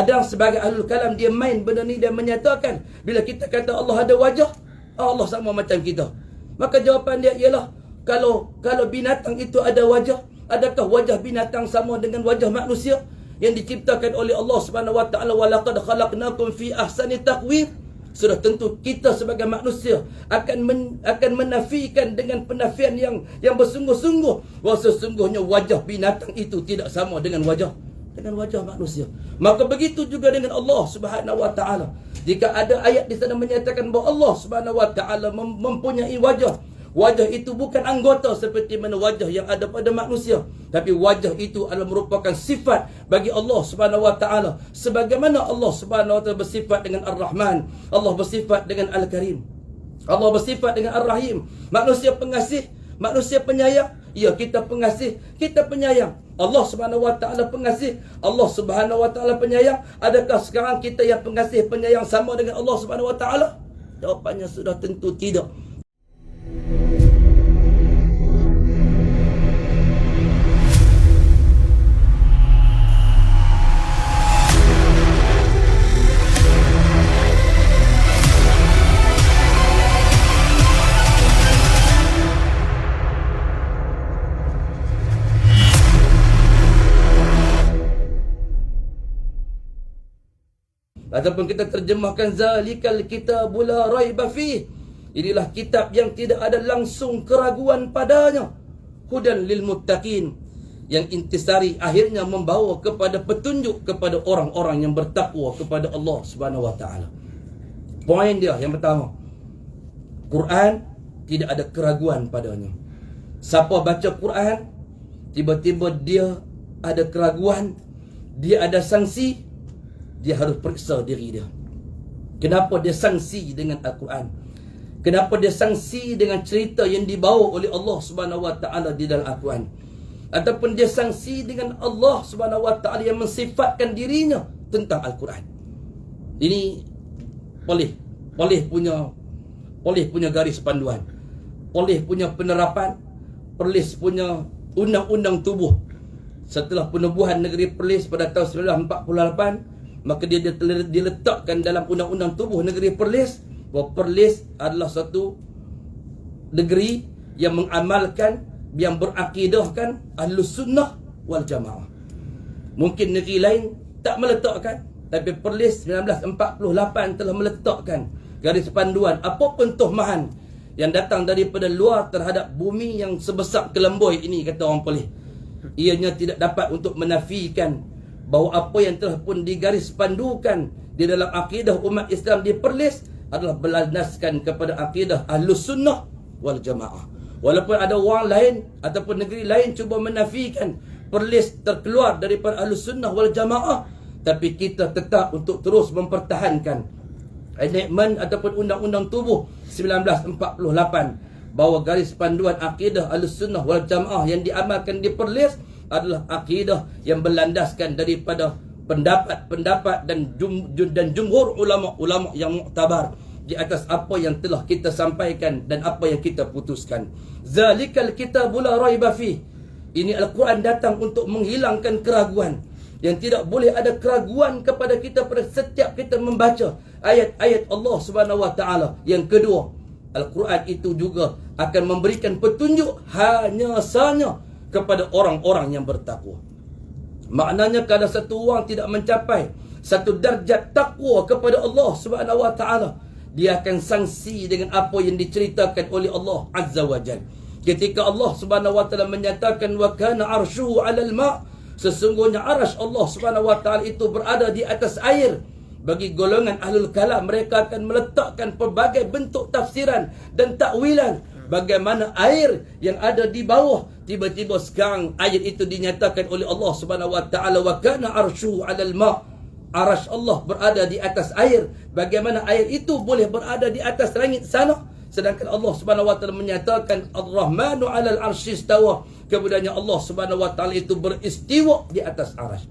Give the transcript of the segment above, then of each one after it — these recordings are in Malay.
Kadang sebagai ahlul kalam dia main benda ni dan menyatakan bila kita kata Allah ada wajah, Allah sama macam kita. Maka jawapan dia ialah kalau binatang itu ada wajah, adakah wajah binatang sama dengan wajah manusia yang diciptakan oleh Allah Subhanahu wa taala? Wa laqad khalaqnakum fi ahsani taqwim. Sudah tentu kita sebagai manusia akan menafikan dengan penafian yang bersungguh-sungguh bahawa sesungguhnya wajah binatang itu tidak sama dengan wajah manusia. Maka begitu juga dengan Allah Subhanahu wa taala. Jika ada ayat di sana menyatakan bahawa Allah Subhanahu wa taala mempunyai wajah, wajah itu bukan anggota seperti mana wajah yang ada pada manusia, tapi wajah itu adalah merupakan sifat bagi Allah Subhanahu wa taala. Sebagaimana Allah Subhanahu wa taala bersifat dengan Ar-Rahman, Allah bersifat dengan Al-Karim, Allah bersifat dengan Ar-Rahim. Manusia pengasih, manusia penyayang. Ya, kita pengasih, kita penyayang. Allah Subhanahu wa taala pengasih, Allah Subhanahu wa taala penyayang. Adakah sekarang kita yang pengasih penyayang sama dengan Allah Subhanahu wa taala? Jawapannya sudah tentu tidak. Ataupun kita terjemahkan zalikal kitabul la raiba fih. Inilah kitab yang tidak ada langsung keraguan padanya. Hudan lil muttaqin, yang intisari akhirnya membawa kepada petunjuk kepada orang-orang yang bertakwa kepada Allah Subhanahu wa taala. Poin dia yang pertama, Quran tidak ada keraguan padanya. Siapa baca Quran tiba-tiba dia ada keraguan, dia ada sanksi, dia harus periksa diri dia. Kenapa dia sangsi dengan Al-Quran? Kenapa dia sangsi dengan cerita yang dibawa oleh Allah Subhanahu wa taala di dalam Al-Quran? Ataupun dia sangsi dengan Allah Subhanahu wa taala yang mensifatkan dirinya tentang Al-Quran. Ini Polih punya garis panduan, Polih punya penerapan, Perlis punya undang-undang tubuh. Setelah penubuhan negeri Perlis pada tahun 1948, maka dia diletakkan dalam undang-undang tubuh negeri Perlis bahawa Perlis adalah satu negeri yang mengamalkan, yang berakidahkan Ahlus Sunnah wal Jamaah. Mungkin negeri lain tak meletakkan, tapi Perlis 1948 telah meletakkan garis panduan apapun tuhmahan yang datang daripada luar terhadap bumi yang sebesar Kelemboi ini, kata orang Perlis, ianya tidak dapat untuk menafikan bahawa apa yang telah pun digaris pandukan di dalam akidah umat Islam di Perlis adalah berlandaskan kepada akidah Ahlus Sunnah wal Jamaah. Walaupun ada orang lain ataupun negeri lain cuba menafikan Perlis terkeluar daripada Ahlus Sunnah wal Jamaah, tapi kita tetap untuk terus mempertahankan enactment ataupun undang-undang tubuh 1948 bahawa garis panduan akidah Ahlus Sunnah wal Jamaah yang diamalkan di Perlis adalah akidah yang berlandaskan daripada pendapat-pendapat dan jumhur ulama-ulama yang muktabar di atas apa yang telah kita sampaikan dan apa yang kita putuskan. Zalikal kitabul la raiba fih. Ini Al-Quran datang untuk menghilangkan keraguan, yang tidak boleh ada keraguan kepada kita pada setiap kita membaca ayat-ayat Allah Subhanahu wa taala. Yang kedua, Al-Quran itu juga akan memberikan petunjuk hanya sahaja kepada orang-orang yang bertakwa. Maknanya kalau satu orang tidak mencapai satu darjat takwa kepada Allah Subhanahu wa taala, dia akan sanksi dengan apa yang diceritakan oleh Allah Azza wa Jalla. Ketika Allah Subhanahu wa taala menyatakan wa kana arshuhu 'alal ma', sesungguhnya arasy Allah Subhanahu wa taala itu berada di atas air. Bagi golongan ahlul kalam, mereka akan meletakkan pelbagai bentuk tafsiran dan takwilan bagaimana air yang ada di bawah. Tiba-tiba sekarang ayat itu dinyatakan oleh Allah Subhanahu wa taala wa kana arshuhu 'alal ma'. Arasy Allah berada di atas air. Bagaimana air itu boleh berada di atas langit sana? Sedangkan Allah Subhanahu wa taala menyatakan Ar-Rahmanu 'alal arsy istawa. Kemudiannya Allah Subhanahu wa taala itu beristiwa di atas arasy.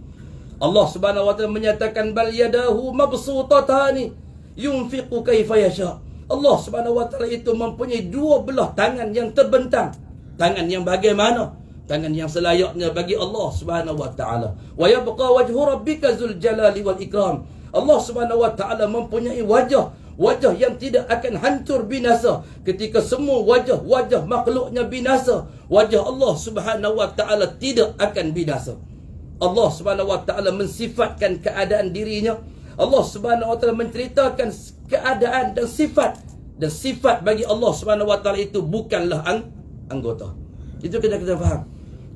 Allah Subhanahu wa taala menyatakan bal yadahu mabsutatani yunfiqu kaifa yasha. Allah Subhanahu wa taala itu mempunyai dua belah tangan yang terbentang. Tangan yang bagaimana? Tangan yang selayaknya bagi Allah Subhanahu wa taala. Wa yabqa wajhu rabbika dzul jalali wal ikram. Allah Subhanahu wa taala mempunyai wajah yang tidak akan hancur binasa. Ketika semua wajah makhluknya binasa, wajah Allah Subhanahu wa taala tidak akan binasa. Allah Subhanahu wa taala mensifatkan keadaan dirinya. Allah Subhanahu wa taala menceritakan keadaan dan sifat bagi Allah Subhanahu wa taala itu bukanlah anggota. Itu kita faham.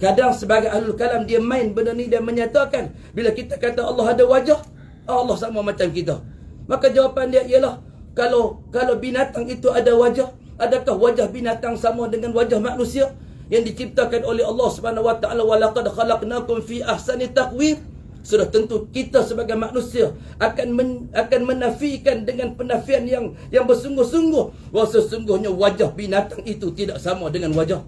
Kadang sebagai ahlul kalam dia main benda ni dan menyatakan bila kita kata Allah ada wajah, Allah sama macam kita. Maka jawapan dia ialah kalau binatang itu ada wajah, adakah wajah binatang sama dengan wajah manusia yang diciptakan oleh Allah Subhanahu wa taala? Wa laqad khalaqnakum fi ahsani taqwim. Sudah tentu kita sebagai manusia akan menafikan dengan penafian yang bersungguh-sungguh bahawa sesungguhnya wajah binatang itu tidak sama dengan wajah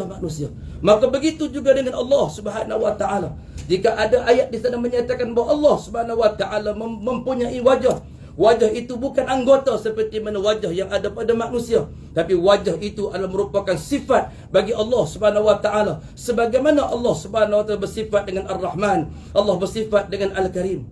manusia. Maka begitu juga dengan Allah Subhanahu wa taala. Jika ada ayat di sana menyatakan bahawa Allah Subhanahu wa taala mempunyai wajah itu bukan anggota seperti mana wajah yang ada pada manusia, tapi wajah itu adalah merupakan sifat bagi Allah Subhanahu wa taala. Sebagaimana Allah Subhanahu wa taala bersifat dengan Ar-Rahman, Allah bersifat dengan Al-Karim,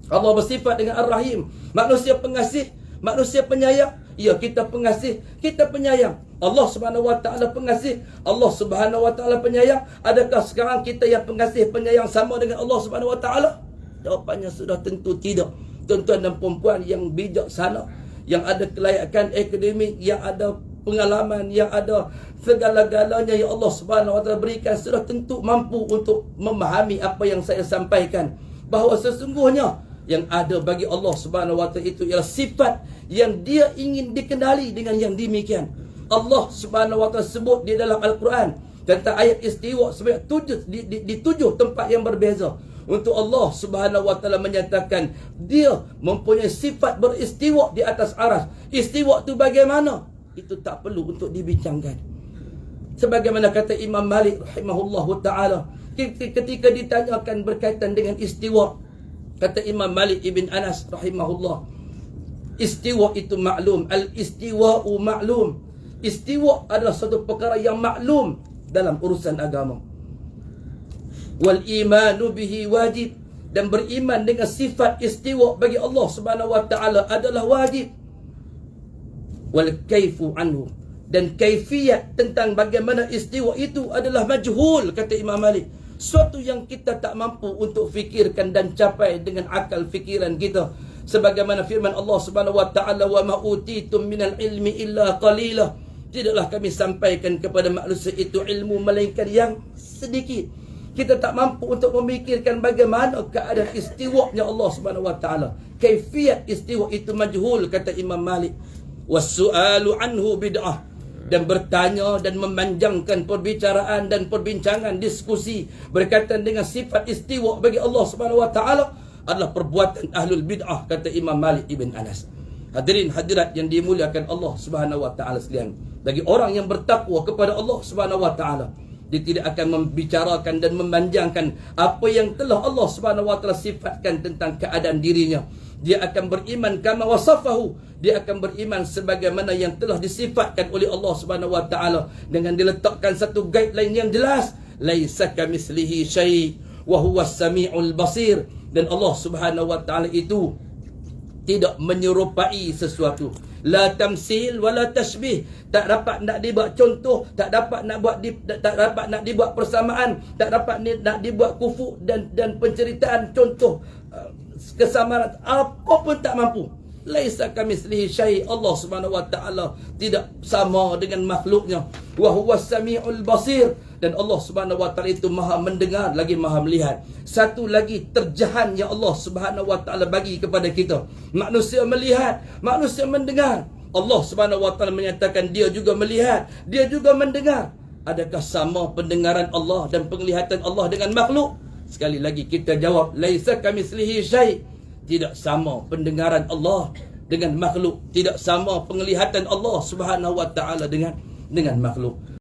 Allah bersifat dengan Ar-Rahim. Manusia pengasih, manusia penyayang. Ya, kita pengasih, kita penyayang. Allah Subhanahu wa taala pengasih, Allah Subhanahu wa taala penyayang. Adakah sekarang kita yang pengasih penyayang sama dengan Allah Subhanahu wa taala? Jawapannya sudah tentu tidak. Tuan-tuan dan puan-puan yang bijaksana, yang ada kelayakan akademik, yang ada pengalaman, yang ada segala-galanya yang Allah Subhanahu wa taala berikan, sudah tentu mampu untuk memahami apa yang saya sampaikan, bahawa sesungguhnya yang ada bagi Allah Subhanahu wa taala itu ialah sifat yang dia ingin dikenali dengan yang demikian. Allah Subhanahu wa taala sebut di dalam Al-Quran tentang ayat istiwa sebanyak di 7 tempat yang berbeza. Untuk Allah Subhanahu wa taala menyatakan dia mempunyai sifat beristiwa di atas aras. Istiwa itu bagaimana? Itu tak perlu untuk dibincangkan. Sebagaimana kata Imam Malik rahimahullahu taala ketika ditanyakan berkaitan dengan istiwa, kata Imam Malik ibn Anas rahimahullah, istiwa itu maklum, al-istiwa'u maklum. Istiwa adalah satu perkara yang maklum dalam urusan agama. Wal imanu bihi wajib, dan beriman dengan sifat istiwa bagi Allah Subhanahu wa taala adalah wajib. Wal kaifu anhu, dan kaifiyat tentang bagaimana istiwa itu adalah majhul, kata Imam Malik. Suatu yang kita tak mampu untuk fikirkan dan capai dengan akal fikiran kita. Sebagaimana firman Allah Subhanahu wa taala, wa ma utitum minal ilmi illa qalila. Tidaklah kami sampaikan kepada manusia itu ilmu melainkan yang sedikit. Kita tak mampu untuk memikirkan bagaimana keadaan istiwanya Allah Subhanahu wa taala. Kaifiyat istiwa itu majhul, kata Imam Malik. Was-su'alu anhu bid'ah, dan bertanya dan memanjangkan perbicaraan dan perbincangan diskusi berkaitan dengan sifat istiwa bagi Allah Subhanahu wa taala adalah perbuatan ahlul bid'ah, kata Imam Malik ibn Anas. Hadirin hadirat yang dimuliakan Allah Subhanahu wa taala sekalian, bagi orang yang bertakwa kepada Allah Subhanahu wa taala, dia tidak akan membicarakan dan memanjangkan apa yang telah Allah Subhanahu wa taala sifatkan tentang keadaan dirinya. Dia akan beriman kama wasafahu, dia akan beriman sebagaimana yang telah disifatkan oleh Allah Subhanahu wa taala, dengan diletakkan satu guideline yang jelas, laisa kamitslihi syai' wa huwas samiul basir. Dan Allah Subhanahu wa taala itu tidak menyerupai sesuatu. La tamsil wala tashbih, tak dapat nak dibuat contoh, tak dapat nak dibuat persamaan, tak dapat nak dibuat kufu dan penceritaan contoh kesamaan, apa pun tak mampu. Laisa kamitslihi syai', Allah Subhanahu wa taala tidak sama dengan makhluknya. Wa huwas samiul basir, dan Allah Subhanahu wa taala itu maha mendengar lagi maha melihat. Satu lagi terjahan yang Allah Subhanahu wa taala bagi kepada kita. Manusia melihat, manusia mendengar. Allah Subhanahu wa taala menyatakan dia juga melihat, dia juga mendengar. Adakah sama pendengaran Allah dan penglihatan Allah dengan makhluk? Sekali lagi kita jawab, laisa kamitslihi syai'. Tidak sama pendengaran Allah dengan makhluk, tidak sama penglihatan Allah Subhanahu wa taala dengan makhluk.